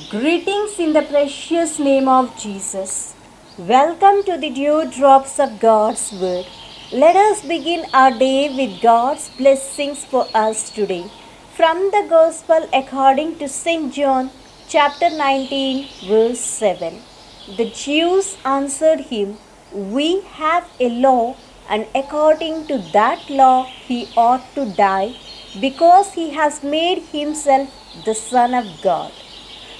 Greetings in the precious name of Jesus. Welcome to the Dewdrops of God's Word. Let us begin our day with God's blessings for us today. From the Gospel according to St. John, chapter 19, verse 7. The Jews answered him, "We have a law, and according to that law he ought to die, because he has made himself the Son of God."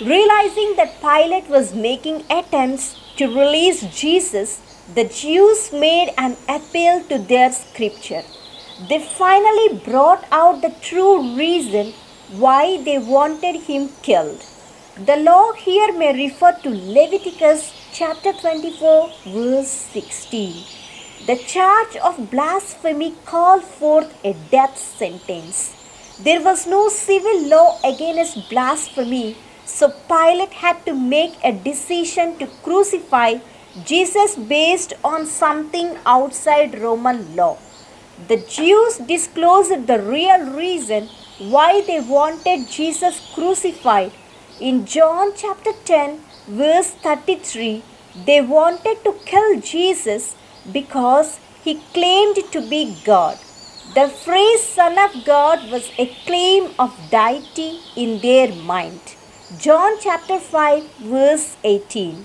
Realizing that Pilate was making attempts to release Jesus, the Jews made an appeal to their scripture. They finally brought out the true reason why they wanted him killed. The law here may refer to Leviticus chapter 24, verse 16. The charge of blasphemy called forth a death sentence. There was no civil law against blasphemy, so Pilate had to make a decision to crucify Jesus based on something outside Roman law. The Jews disclosed the real reason why they wanted Jesus crucified. In John chapter 10, verse 33, they wanted to kill Jesus because he claimed to be God. The phrase Son of God was a claim of deity in their mind. John chapter 5, verse 18.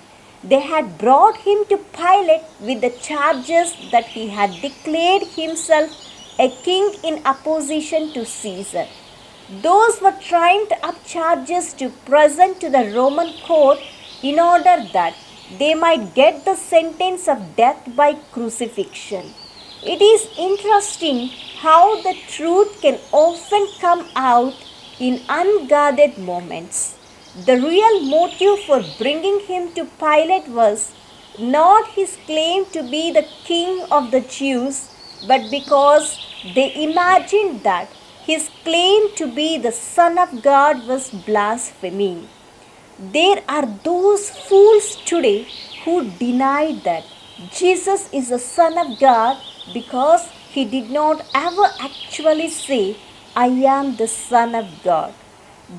They had brought him to Pilate with the charges that he had declared himself a king in opposition to Caesar. Those were trumped up charges to present to the Roman court in order that they might get the sentence of death by crucifixion. It is interesting how the truth can often come out in unguarded moments. The real motive for bringing him to Pilate was not his claim to be the king of the Jews, but because they imagined that his claim to be the Son of God was blasphemy. There are those fools today who deny that Jesus is the Son of God because he did not ever actually say, "I am the Son of God."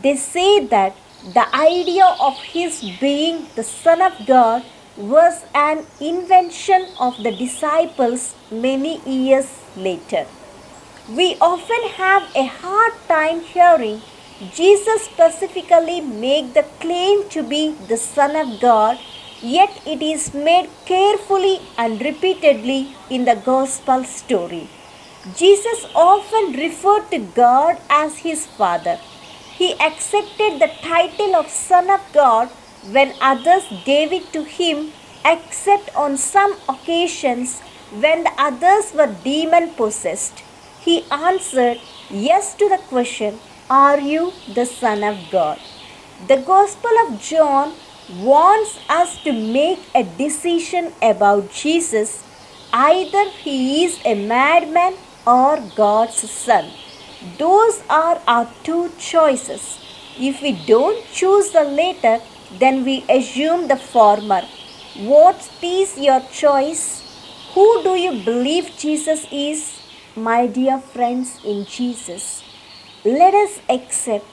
They say that the idea of his being the Son of God was an invention of the disciples many years later. We often have a hard time hearing Jesus specifically make the claim to be the Son of God, yet it is made carefully and repeatedly in the Gospel story. Jesus often referred to God as his Father. He accepted the title of Son of God when others gave it to him, except on some occasions when the others were demon possessed. He answered yes to the question, "Are you the Son of God?" The Gospel of John wants us to make a decision about Jesus. Either he is a madman or God's Son. Those are our two choices. If we don't choose the latter, then we assume the former. What is your choice? Who do you believe Jesus is? My dear friends in Jesus, let us accept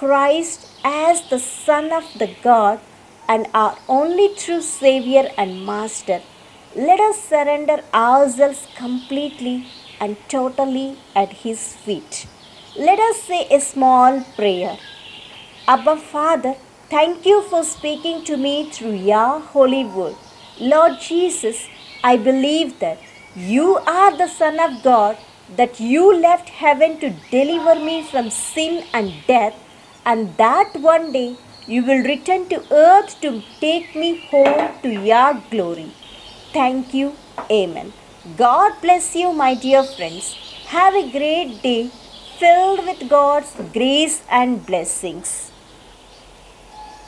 Christ as the Son of the God and our only true Savior and Master. Let us surrender ourselves completely and totally at his feet. Let us say a small prayer. Abba Father, thank you for speaking to me through your holy word. Lord Jesus, I believe that you are the Son of God, that you left heaven to deliver me from sin and death, and that one day you will return to earth to take me home to your glory. Thank you. Amen. God bless you, my dear friends. Have a great day filled with God's grace and blessings.